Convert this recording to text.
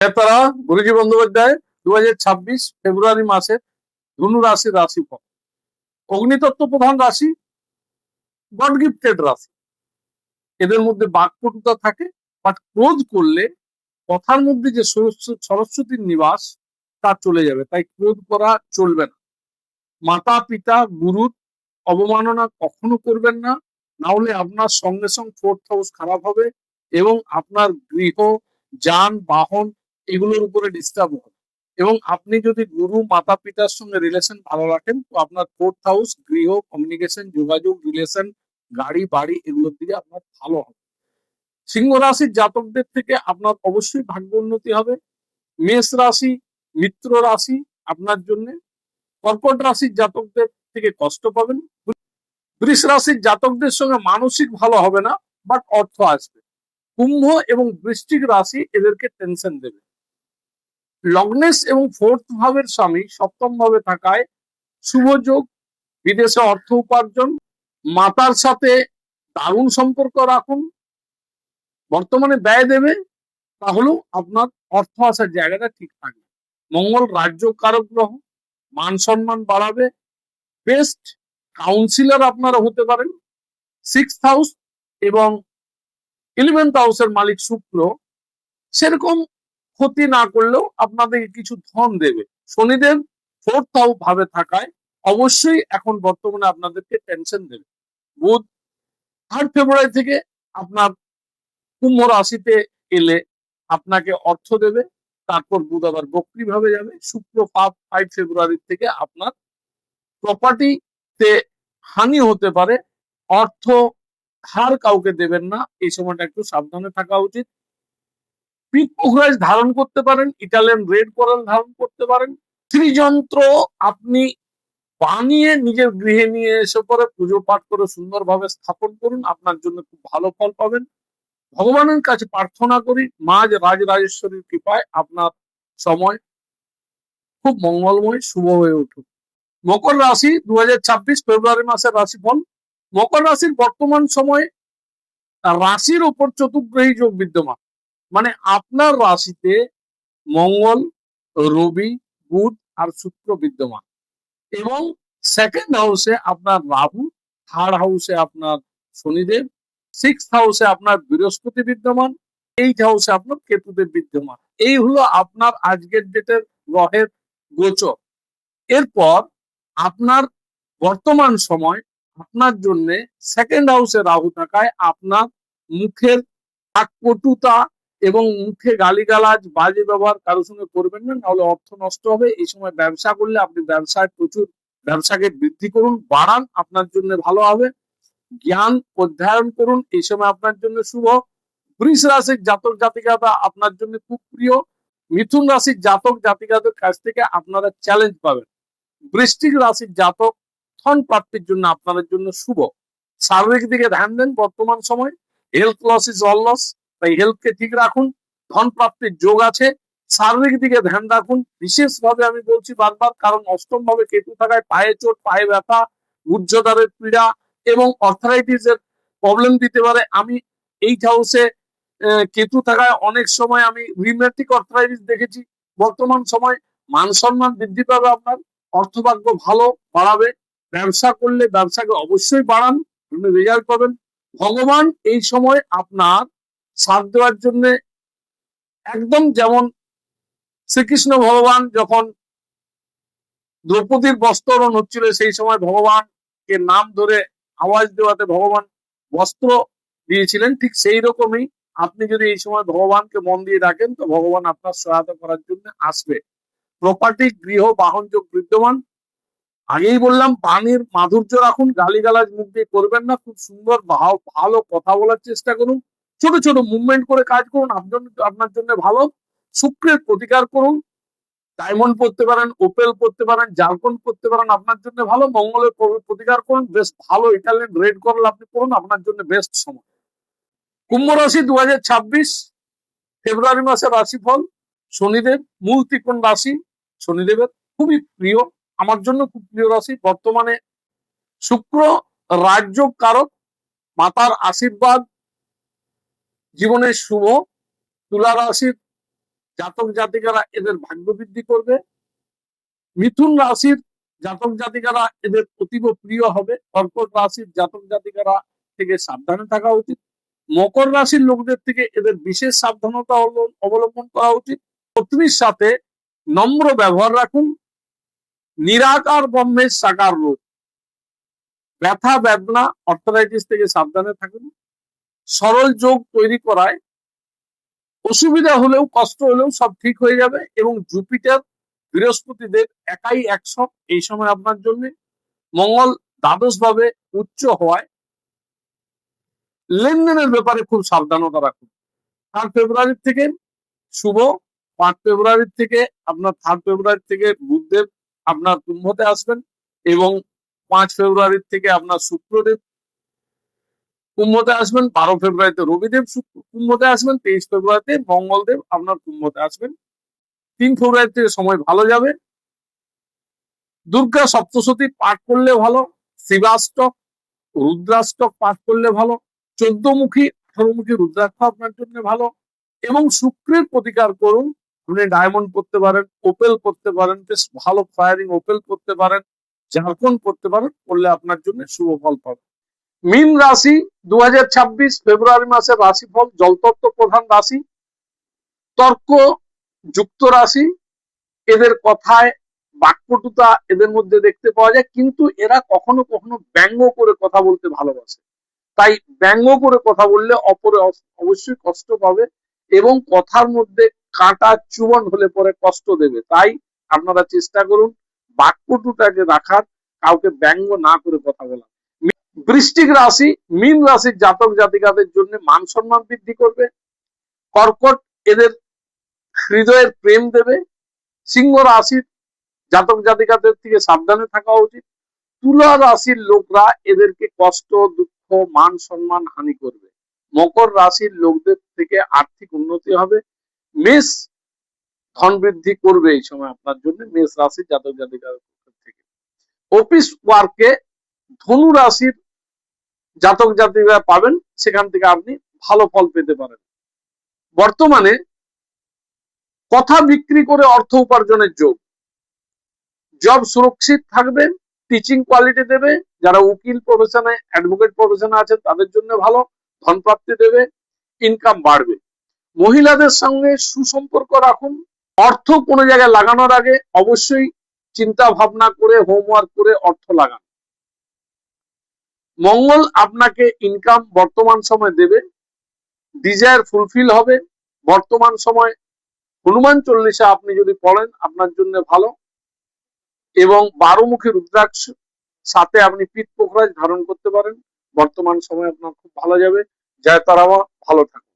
নেতারা গুরুজি বন্দ্যোপাধ্যায় 2026 ফেব্রুয়ারি মাসে ধনু রাশির রাশিফল। অগ্নিতত্ত্ব প্রধান রাশি, গড গিফটেড রাশি। এদের মধ্যে বাকপটুতা থাকে, বাট ক্রোধ করলে কথার মধ্যে যে সরস্বতীর নিবাস তা চলে যাবে, তাই ক্রোধ করা চলবে না। মাতা পিতা গুরুর অবমাননা কখনো করবেন না, না হলে আপনার সঙ্গে সঙ্গে ফোর্থ হাউস খারাপ হবে এবং আপনার গৃহ, যান বাহন এগুলোর উপরে ডিস্টার্ব হবে। এবং আপনি যদি গুরু মাতা পিতার সঙ্গে রিলেশন ভালো রাখেন তো আপনার ফোর্থ হাউস, গৃহ, কমিউনিকেশন, যোগাযোগ, রিলেশন, গাড়ি বাড়ি এগুলোর দিকে আপনার ভালো হবে। সিংহ রাশির জাতকদের থেকে আপনার অবশ্যই ভাগ্য উন্নতি হবে। মেষ রাশি মিত্র রাশি আপনার জন্য। কর্কট রাশির জাতকদের থেকে কষ্ট পাবেন। বৃষ রাশির জাতকদের সঙ্গে মানসিক ভালো হবে না, বাট অর্থ আসবে। কুম্ভ এবং বৃশ্চিক রাশি এদেরকে টেনশন দেবে। লগ্নেশ এবং ফোর্থ ভাবের স্বামী সপ্তম ভাবে থাকায় শুভ যোগ, বিদেশে অর্থ উপার্জন, মাতার সাথে দারুণ সম্পর্ক রাখুন। বর্তমানে ব্যয় দেবে, তাহলেও আপনার অর্থ আসার জায়গাটা ঠিক থাকবে। মঙ্গল রাজ্য কারক গ্রহ, মান সম্মান বাড়াবে। বেস্ট কাউন্সিলর আপনারা হতে পারেন। সিক্স হাউস এবং 11th হাউসের মালিক শুক্র সেরকম ক্ষতি না করলেও আপনাদের কিছু ধন দেবে। শনিদেব ফোর্থ হাউস ভাবে থাকায় অবশ্যই এখন বর্তমানে আপনাদেরকে টেনশন দেবে। বুধ 8 ফেব্রুয়ারি থেকে আপনার কুম্ভ রাশিতে এলে আপনাকে অর্থ দেবে। তারপর বুধ আবার বক্রী ভাবে যাবে। শুক্র 5 ফেব্রুয়ারি থেকে আপনার প্রপার্টিতে হানি হতে পারে। অর্থ ধার কাউকে দেবেন না, এই সময়টা একটু সাবধানে থাকা উচিত। পিকপোখরাজ ধারণ করতে পারেন, ইটালিয়ান রেড কোরাল ধারণ করতে পারেন। শ্রীযন্ত্র আপনি বানিয়ে নিজের গৃহে নিয়ে এসে পরে পুজো পাঠ করে সুন্দরভাবে স্থাপন করুন, আপনার জন্য খুব ভালো ফল পাবেন। ভগবানের কাছে প্রার্থনা করি মা রাজরাজেশ্বরীর কৃপায় আপনার সময় খুব মঙ্গলময় শুভ হয়ে উঠুক। মকর রাশি 2026 ফেব্রুয়ারি মাসের রাশিফল। মকর রাশির বর্তমান সময় রাশির উপর চতুর্গ্রহী যোগ বিদ্যমান, মানে আপনার রাশিতে মঙ্গল, রবি, বুধ আর শুক্র বিদ্যমান এবং সেকেন্ড হাউসে আপনার রাহু, থার্ড হাউসে আপনার শনিদেব, সিক্স হাউসে আপনার বৃহস্পতি বিদ্যমান, 8 হাউসে আপনার কেতুদেব বিদ্যমান। এই হলো আপনার আজকের ডেটের গ্রহের গোচর। এরপর আপনার বর্তমান সময় আপনার জন্য সেকেন্ড হাউসে রাহু থাকায় আপনার মুখের কটুতা এবং মুখে গালিগালাজ বাজে ব্যবহার কারোর সঙ্গে করবেন না, নাহলে অর্থ নষ্ট হবে। এই সময় ব্যবসা করলে আপনি ব্যবসায় প্রচুর ব্যবসাকে বৃদ্ধি করুন, বাড়ান, আপনার জন্য ভালো হবে। জ্ঞান অধ্যয়ন করুন, এই সময় আপনার জন্য শুভ। বৃষ রাশির জাতক জাতিকারা আপনার জন্য খুব প্রিয়। মিথুন রাশির জাতক জাতিকাদের কাছ থেকে আপনারা চ্যালেঞ্জ পাবেন। বৃশ্চিক রাশির জাতক ধন প্রাপ্তির জন্য আপনাদের জন্য শুভ। শারীরিক দিকে ধ্যান দেন বর্তমান সময়। Health loss is all loss, তাই হেলথকে ঠিক রাখুন। ধন প্রাপ্তির যোগ আছে। শারীরিক দিকে ধ্যান রাখুন বিশেষভাবে, আমি বলছি বারবার, কারণ অষ্টম ভাবে কেতু থাকায় পায়ে চোট, পায়ে ব্যথা, উচ্চতারের পীড়া এবং অর্থারাইটিস এর প্রবলেম দিতে পারে। আমি 8 হাউসে কেতু থাকায় অনেক সময় আমি রিমেটিক অর্থারাইটিস দেখেছি। বর্তমান সময় মান সম্মান বৃদ্ধি পাবে, আপনার অর্থভাগ্য ভালো বাড়াবে। ব্যবসা করলে ব্যবসাকে অবশ্যই বাড়ান, রেজাল্ট পাবেন। ভগবান এই সময় আপনার সাথ দেওয়ার জন্য একদম, যেমন শ্রীকৃষ্ণ ভগবান যখন দ্রৌপদীর বস্ত্রহরণ হচ্ছিল সেই সময় ভগবানকে নাম ধরে আওয়াজ দেওয়াতে ভগবান বস্ত্র দিয়েছিলেন, ঠিক সেই রকমই আপনি যদি এই সময় ভগবানকে মন দিয়ে ডাকেন তো ভগবান আপনার সহায়তা করার জন্য আসবে। প্রপার্টি, গৃহ, বাহন যোগ বিদ্যমান। আগেই বললাম বাণীর মাধুর্য রাখুন, গালিগালাজ মুখ দিয়ে করবেন না, খুব সুন্দর ভালো কথা বলার চেষ্টা করুন, ছোট ছোট মুভমেন্ট করে কাজ করুন, আপনার জন্য ভালো। শুক্রের প্রতিকার করুন, ডায়মন্ড পড়তে পারেন, ওপেল পড়তে পারেন, জারকন পড়তে পারেন, আপনার জন্য ভালো। মঙ্গলের প্রতিকার করুন, বেশ ভালো ইটালিয়ান রেড করলে আপনি করুন, আপনার জন্য বেস্ট সময়। কুম্ভ রাশি 2026 ফেব্রুয়ারি মাসের রাশিফল। শনিদেব মূল ত্রিকোণ রাশি, শনিদেবের খুবই প্রিয়, আমার জন্য খুব প্রিয় রাশি। বর্তমানে শুক্র রাজ্য কারক, মাতার আশীর্বাদ জীবনের শুভ। তুলা রাশির জাতক জাতিকারা এদের ভাগ্য বৃদ্ধি করবে। মিথুন রাশির জাতক জাতিকারা এদের অতীব প্রিয় হবে। কর্কট রাশির জাতক জাতিকারা থেকে সাবধানে থাকা উচিত। মকর রাশির লোকদের থেকে এদের বিশেষ সাবধানতা অবলম্বন করা উচিত। পত্নীর সাথে নম্র ব্যবহার রাখুন। নিরাকার ব্রহ্মের সাকার রূপ। ব্যথা বেদনা অর্থারাইটিস থেকে সাবধানে থাকুন। সরল যোগ তৈরি করায় অসুবিধা হলেও কষ্ট হলেও সব ঠিক হয়ে যাবে। এবং জুপিটার বৃহস্পতিদের একাই 100 এই সময় আপনার জন্য। মঙ্গল দ্বাদশ ভাবে উচ্চ হওয়ায় লেনদেনের ব্যাপারে খুব সাবধানতা রাখুন। 4 ফেব্রুয়ারি থেকে শুভ। 5 ফেব্রুয়ারি থেকে আপনার 3 ফেব্রুয়ারি থেকে বুধদেব আপনার কুম্ভতে আসবেন এবং 5 ফেব্রুয়ারি থেকে আপনার শুক্রদেব কুম্ভতে আসবেন। 12 ফেব্রুয়ারিতে রবিদেব কুম্ভতে আসবেন। 23 ফেব্রুয়ারিতে মঙ্গলদেব আপনার কুম্ভতে আসবেন। 3 ফেব্রুয়ারি থেকে সময় ভালো যাবে। দুর্গা সপ্তশতী পাঠ করলে ভালো। শিবাষ্টক রুদ্রাষ্টক পাঠ করলে ভালো। 14 মুখী 18 মুখী রুদ্রাক্ষ আপনার জন্য ভালো। এবং শুক্রের প্রতিকার করুন। আপনি ডায়মন্ড করতে পারেন, ওপেল করতে পারেন, বেশ ভালো ফায়ারিং ওপেল করতে পারেন, ঝাড়খন্ড করতে পারেন, করলে আপনার জন্য শুভ ফল পাবেন। মীন রাশি 2026 ফেব্রুয়ারি মাসের রাশিফল। জলতত্ত্ব প্রধান রাশি, তর্ক যুক্ত রাশি। এদের কথায় বাক্পটুতা এদের মধ্যে দেখতে পাওয়া যায়, কিন্তু এরা কখনো কখনো ব্যঙ্গ করে কথা বলতে ভালোবাসে। তাই ব্যঙ্গ করে কথা বললে অপরে অবশ্যই কষ্ট পাবে এবং কথার মধ্যে কাঁটা চুবন হলে পরে কষ্ট দেবে। তাই আপনারা চেষ্টা করুন বাক্যটুটাকে রাখার, কাউকে ব্যঙ্গ না করে কথা বলা। বৃশ্চিক রাশি মীন রাশির জাতক জাতিকাদের জন্য মান সম্মান বৃদ্ধি করবে। কর্কট এদের হৃদয়ের প্রেম দেবে। সিংহ রাশির জাতক জাতিকাদের থেকে সাবধানে থাকা উচিত। তুলা রাশির লোকরা এদেরকে কষ্ট দুঃখ মান সম্মান হানি করবে। মকর রাশির লোকদের থেকে আর্থিক উন্নতি হবে। মেষ ধন বৃদ্ধি করবে এই সময় আপনার জন্য, মেষ রাশির জাতক জাতিকাদের থেকে। অফিস ওয়ার্কে ধনু রাশির জাতক জাতিকা পাবেন, সেখান থেকে আপনি ভালো ফল পেতে পারেন। বর্তমানে কথা বিক্রি করে অর্থ উপার্জনের যোগ। জব সুরক্ষিত থাকবে, টিচিং কোয়ালিটি দেবে। যারা উকিল প্রফেশনে অ্যাডভোকেট প্রফেশনে আছে তাদের জন্য ভালো, ধন প্রাপ্তি দেবে, ইনকাম বাড়বে। মহিলাদের সঙ্গে সুসম্পর্ক রাখুন। অর্থ কোনো জায়গায় লাগানোর আগে অবশ্যই চিন্তা ভাবনা করে হোমওয়ার্ক করে অর্থ লাগান। মঙ্গল আপনাকে ইনকাম বর্তমান সময় দেবে। ডিজায়ার ফুলফিল হবে। বর্তমান সময় হনুমান চল্লিশা আপনি যদি পড়েন আপনার জন্য ভালো। এবং 12 মুখী রুদ্রাক্ষ সাথে আপনি পিঠ পোখরাজ ধারণ করতে পারেন। বর্তমান সময় আপনার খুব ভালো যাবে। জয় তারা মা, ভালো থাকুন।